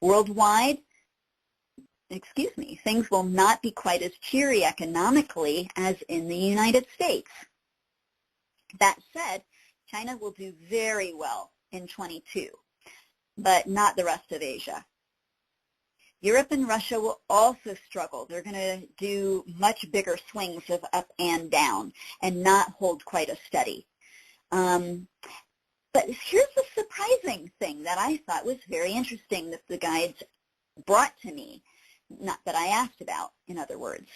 Worldwide, things will not be quite as cheery economically as in the United States. That said, China will do very well in 22, but not the rest of Asia. Europe and Russia will also struggle. They're going to do much bigger swings of up and down and not hold quite as steady. But here's the surprising thing that I thought was very interesting that the guides brought to me, not that I asked about, in other words.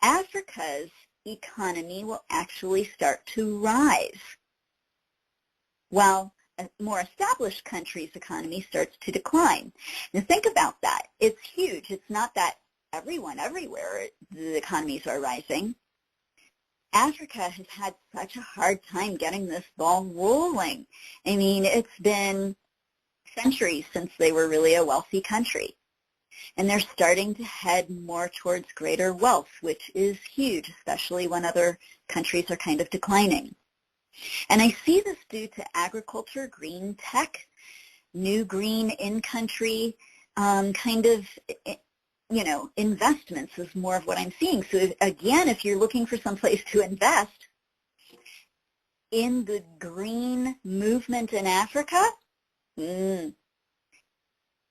Africa's economy will actually start to rise, while a more established country's economy starts to decline. Now think about that. It's huge. It's not that everyone, everywhere, the economies are rising. Africa has had such a hard time getting this ball rolling. I mean, it's been centuries since they were really a wealthy country. And they're starting to head more towards greater wealth, which is huge, especially when other countries are kind of declining. And I see this due to agriculture, green tech, new green in-country kind of, you know, investments is more of what I'm seeing. So again, if you're looking for some place to invest in the green movement in Africa, in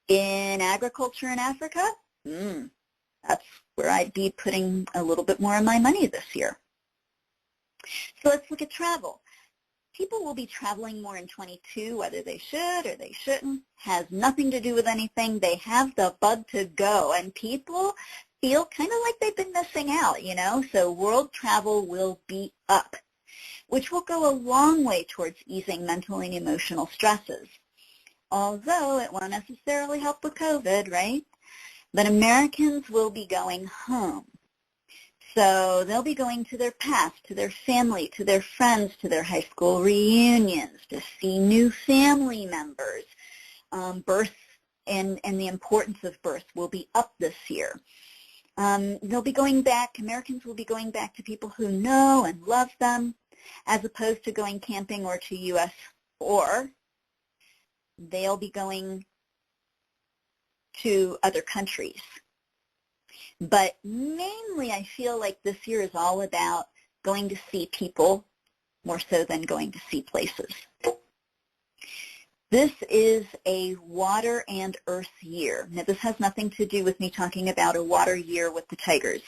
agriculture in Africa, that's where I'd be putting a little bit more of my money this year. So let's look at travel. People will be traveling more in 22, whether they should or they shouldn't. Has nothing to do with anything. They have the bug to go, and people feel kind of like they've been missing out, you know. So world travel will be up, which will go a long way towards easing mental and emotional stresses, although it won't necessarily help with COVID, right? But Americans will be going home. So they'll be going to their past, to their family, to their friends, to their high school reunions, to see new family members. Birth and the importance of birth will be up this year. They'll be going back, Americans will be going back to people who know and love them, as opposed to going camping or to U.S., or they'll be going to other countries. But mainly I feel like this year is all about going to see people more so than going to see places. This is a water and earth year. Now, this has nothing to do with me talking about a water year with the tigers,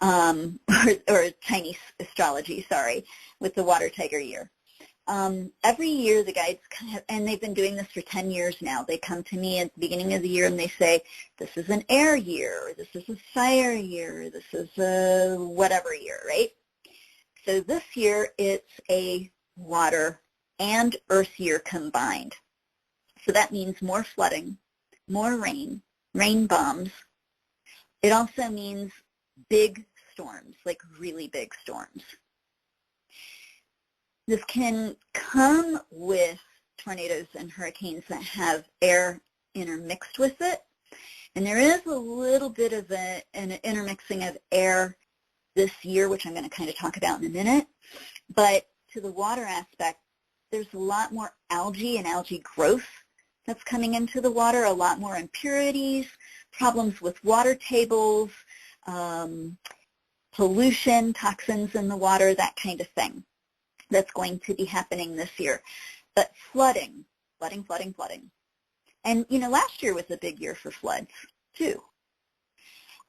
or Chinese astrology, sorry, with the water tiger year. Every year the guides, and they've been doing this for 10 years now, they come to me at the beginning of the year and they say, this is an air year, or this is a fire year, or this is a whatever year, right? So this year it's a water and earth year combined. So that means more flooding, more rain, rain bombs. It also means big storms, like really big storms. This can come with tornadoes and hurricanes that have air intermixed with it. And there is a little bit of an intermixing of air this year, which I'm going to kind of talk about in a minute. But to the water aspect, there's a lot more algae and algae growth that's coming into the water, a lot more impurities, problems with water tables, pollution, toxins in the water, that kind of thing. That's going to be happening this year. But flooding. And, you know, last year was a big year for floods, too.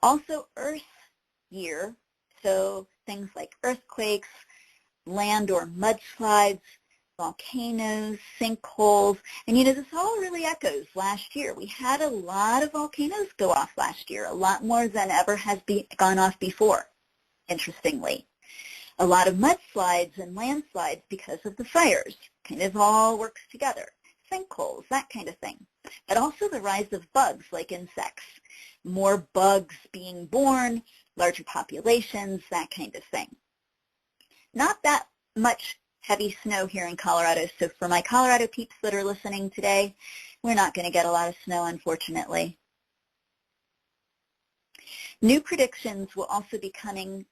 Also, earth year, so things like earthquakes, land or mudslides, volcanoes, sinkholes, and, you know, this all really echoes last year. We had a lot of volcanoes go off last year, a lot more than ever has gone off before, interestingly. A lot of mudslides and landslides because of the fires. Kind of all works together. Sinkholes, that kind of thing. But also the rise of bugs like insects. More bugs being born, larger populations, that kind of thing. Not that much heavy snow here in Colorado, so for my Colorado peeps that are listening today, we're not going to get a lot of snow, unfortunately. New predictions will also be coming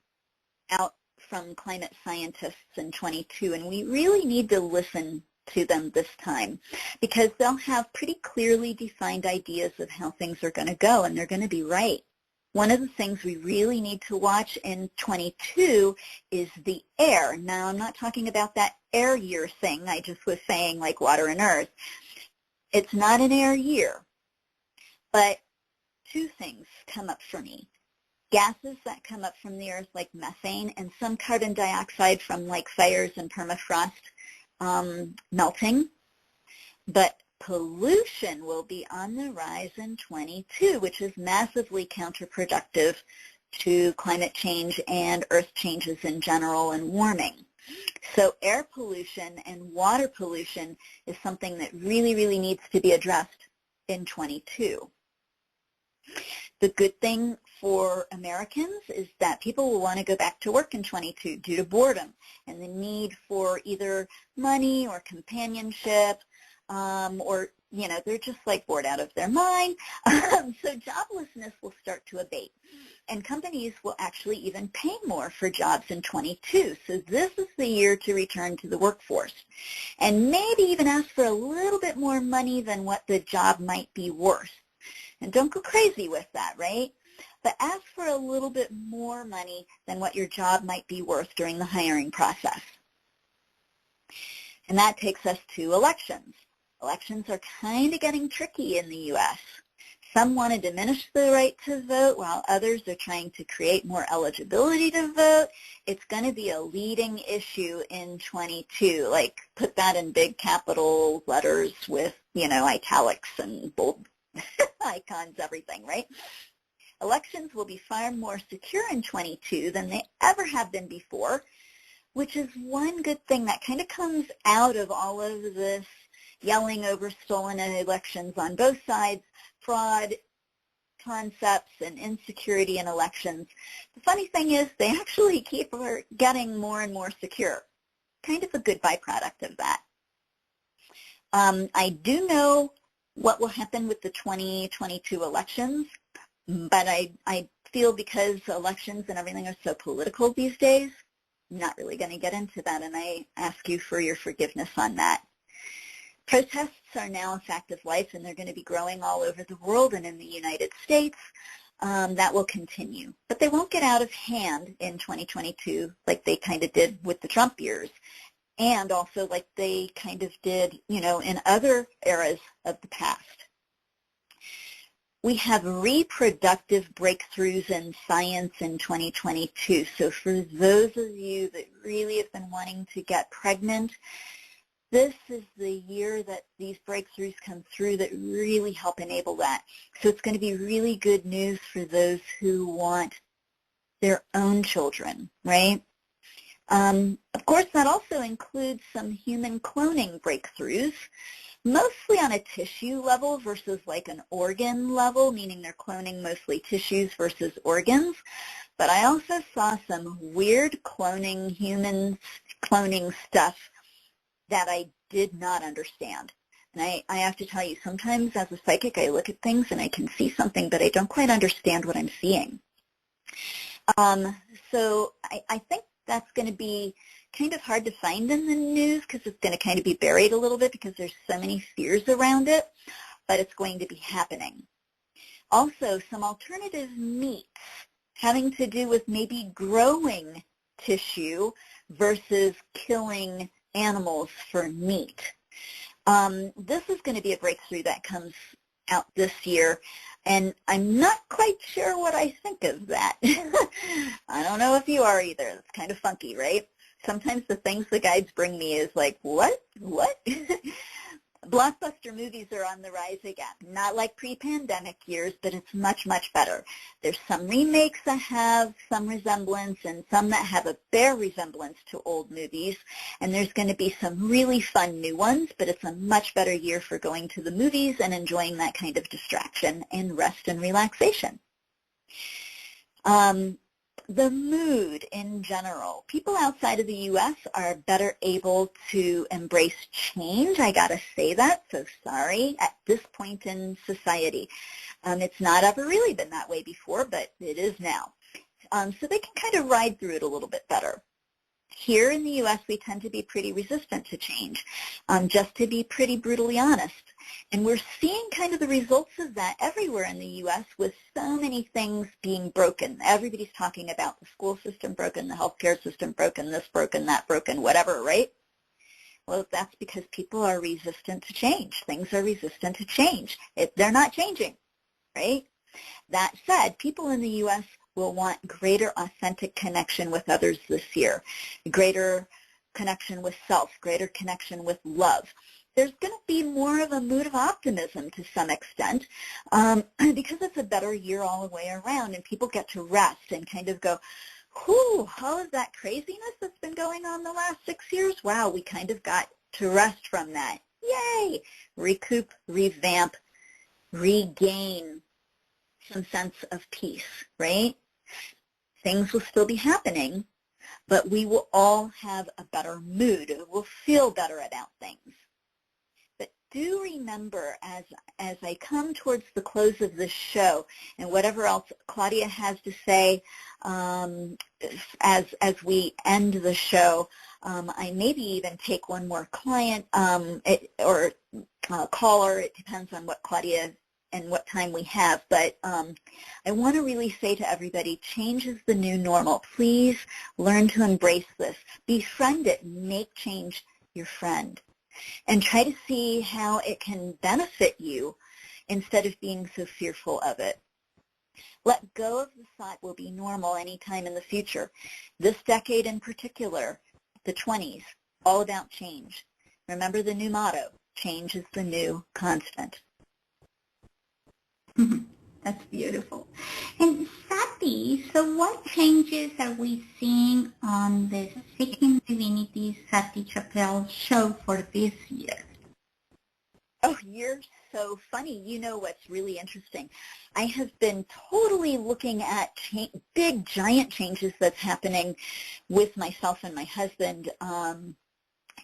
out from climate scientists in 22, and we really need to listen to them this time because they'll have pretty clearly defined ideas of how things are going to go, and they're going to be right. One of the things we really need to watch in 22 is the air. Now, I'm not talking about that air year thing. I just was saying like water and earth. It's not an air year, but two things come up for me. Gases that come up from the earth like methane and some carbon dioxide from like fires and permafrost melting. But pollution will be on the rise in 22, which is massively counterproductive to climate change and earth changes in general and warming. So air pollution and water pollution is something that really, really needs to be addressed in 22. The good thing for Americans is that people will want to go back to work in 22 due to boredom and the need for either money or companionship, or, you know, they're just like bored out of their mind. So joblessness will start to abate. And companies will actually even pay more for jobs in 22. So this is the year to return to the workforce. And maybe even ask for a little bit more money than what the job might be worth. And don't go crazy with that, right? But ask for a little bit more money than what your job might be worth during the hiring process. And that takes us to elections. Elections are kind of getting tricky in the U.S. Some want to diminish the right to vote, while others are trying to create more eligibility to vote. It's going to be a leading issue in 22. Like, put that in big capital letters with, you know, italics and bold icons, everything, right? Elections will be far more secure in 22 than they ever have been before, which is one good thing that kind of comes out of all of this yelling over stolen elections on both sides, fraud, concepts and insecurity in elections. The funny thing is they actually keep getting more and more secure. Kind of a good byproduct of that. I do know what will happen with the 2022 elections, but I feel because elections and everything are so political these days, I'm not really going to get into that, and I ask you for your forgiveness on that. Protests are now a fact of life, and they're going to be growing all over the world and in the United States. That will continue. But they won't get out of hand in 2022 like they kind of did with the Trump years, and also like they kind of did, in other eras of the past. We have reproductive breakthroughs in science in 2022. So for those of you that really have been wanting to get pregnant, this is the year that these breakthroughs come through that really help enable that. So it's going to be really good news for those who want their own children, right? Of course, that also includes some human cloning breakthroughs, mostly on a tissue level versus like an organ level, meaning they're cloning mostly tissues versus organs. But I also saw some weird human cloning stuff that I did not understand. And I have to tell you, sometimes as a psychic, I look at things and I can see something, but I don't quite understand what I'm seeing. So I think that's going to be kind of hard to find in the news because it's going to kind of be buried a little bit because there's so many fears around it, but it's going to be happening. Also, some alternative meats having to do with maybe growing tissue versus killing animals for meat. This is going to be a breakthrough that comes out this year, and I'm not quite sure what I think of that. I don't know if you are either. It's kind of funky, right? Sometimes the things the guides bring me is like, what? Blockbuster movies are on the rise again. Not like pre-pandemic years, but it's much, much better. There's some remakes that have some resemblance and some that have a bare resemblance to old movies. And there's going to be some really fun new ones, but it's a much better year for going to the movies and enjoying that kind of distraction and rest and relaxation. The mood in general. People outside of the U.S. are better able to embrace change. I got to say that, so sorry, at this point in society. It's not ever really been that way before, but it is now. So they can kind of ride through it a little bit better. Here in the U.S., we tend to be pretty resistant to change, just to be pretty brutally honest. And we're seeing kind of the results of that everywhere in the U.S. with so many things being broken. Everybody's talking about the school system broken, the healthcare system broken, this broken, that broken, whatever, right? Well, that's because people are resistant to change. Things are resistant to change. They're not changing, right? That said, people in the U.S. will want greater authentic connection with others this year, greater connection with self, greater connection with love. There's going to be more of a mood of optimism to some extent because it's a better year all the way around, and people get to rest and kind of go, whew, all of that craziness that's been going on the last 6 years, wow, we kind of got to rest from that. Yay! Recoup, revamp, regain some sense of peace, right? Things will still be happening, but we will all have a better mood. We'll feel better about things. But do remember, as I come towards the close of this show, and whatever else Claudia has to say as we end the show, I maybe even take one more client or caller. It depends on what Claudia and what time we have, but I want to really say to everybody, change is the new normal. Please learn to embrace this. Befriend it. Make change your friend. And try to see how it can benefit you instead of being so fearful of it. Let go of the thought will be normal anytime in the future. This decade in particular, the 20s, all about change. Remember the new motto, change is the new constant. That's beautiful. And Sati, so what changes are we seeing on the Seeking Divinity Sati Chapel show for this year? Oh, you're so funny. You know what's really interesting? I have been totally looking at big, giant changes that's happening with myself and my husband,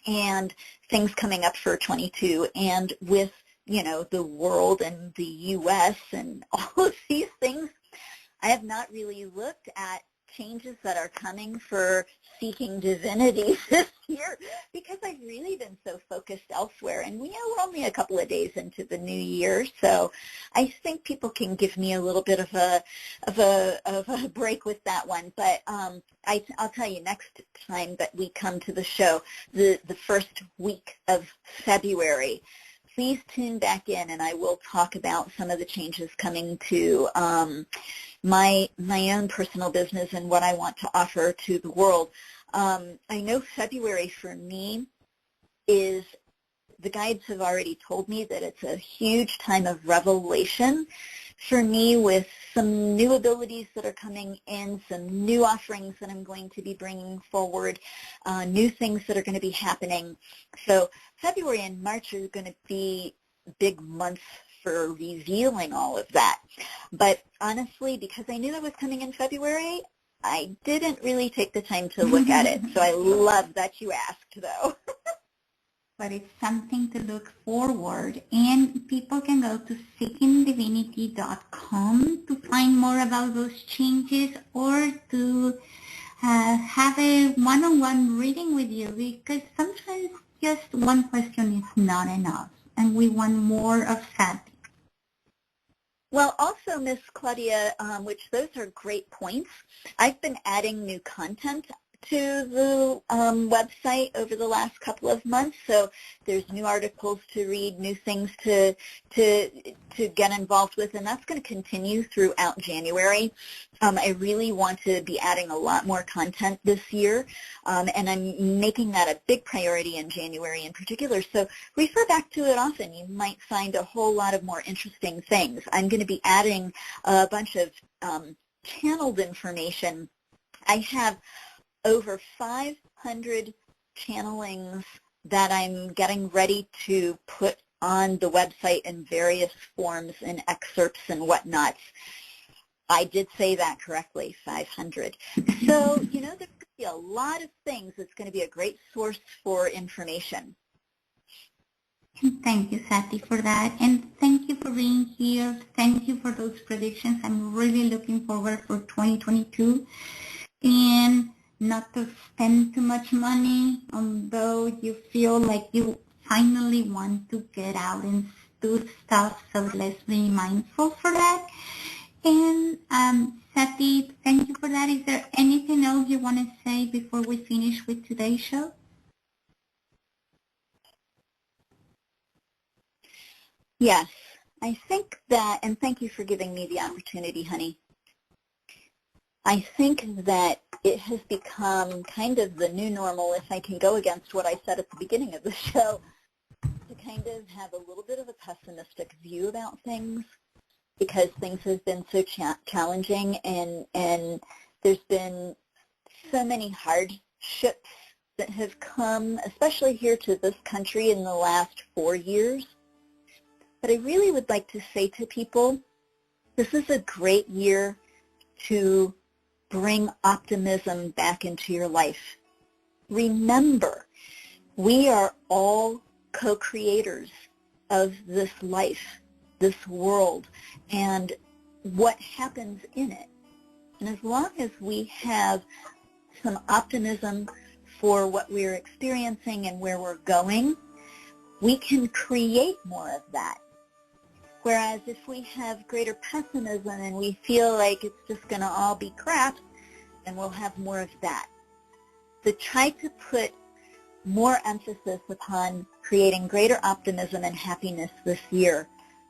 and things coming up for 22, and with, you know, the world and the U.S. and all of these things. I have not really looked at changes that are coming for Seeking Divinity this year because I've really been so focused elsewhere. And we're only a couple of days into the new year, so I think people can give me a little bit of a break with that one. But I'll tell you, next time that we come to the show, the first week of February, please tune back in, and I will talk about some of the changes coming to my own personal business and what I want to offer to the world. I know February for me is, the guides have already told me that it's a huge time of revelation for me, with some new abilities that are coming in, some new offerings that I'm going to be bringing forward, new things that are going to be happening. So February and March are going to be big months for revealing all of that. But honestly, because I knew it was coming in February, I didn't really take the time to look at it. So I love that you asked, though. But it's something to look forward, and people can go to seekingdivinity.com to find more about those changes, or to have a one-on-one reading with you, because sometimes just one question is not enough, and we want more of Sati. Well, also, Miss Claudia, which those are great points, I've been adding new content to the website over the last couple of months. So there's new articles to read, new things to get involved with, and that's going to continue throughout January. I really want to be adding a lot more content this year, and I'm making that a big priority in January in particular. So refer back to it often. You might find a whole lot of more interesting things. I'm going to be adding a bunch of channeled information. I have over 500 channelings that I'm getting ready to put on the website in various forms and excerpts and whatnot. I did say that correctly, 500. So, you know, there's going to be a lot of things. It's going to be a great source for information. Thank you, Sati, for that. And thank you for being here. Thank you for those predictions. I'm really looking forward for 2022. And not to spend too much money, although you feel like you finally want to get out and do stuff, so let's be mindful for that. And Sati, thank you for that. Is there anything else you want to say before we finish with today's show? Yes, I think that, and thank you for giving me the opportunity, honey. I think that it has become kind of the new normal, if I can go against what I said at the beginning of the show, to kind of have a little bit of a pessimistic view about things, because things have been so challenging, and there's been so many hardships that have come, especially here to this country in the last 4 years. But I really would like to say to people, this is a great year to bring optimism back into your life. Remember, we are all co-creators of this life, this world, and what happens in it. And as long as we have some optimism for what we're experiencing and where we're going, we can create more of that. Whereas if we have greater pessimism and we feel like it's just going to all be crap, then we'll have more of that. So try to put more emphasis upon creating greater optimism and happiness this year,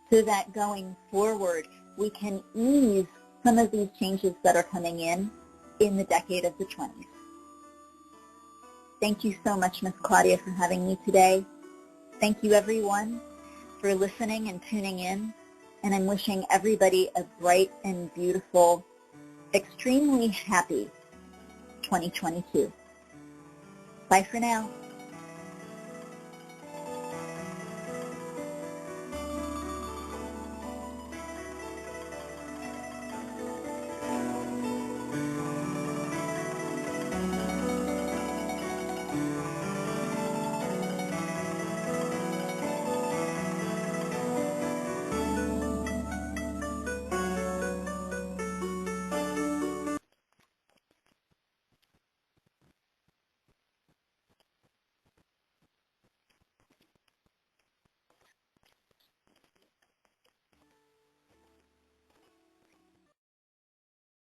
so that going forward we can ease some of these changes that are coming in the decade of the 20s. Thank you so much, Miss Claudia, for having me today. Thank you, everyone, for listening and tuning in, and I'm wishing everybody a bright and beautiful, extremely happy 2022. Bye for now.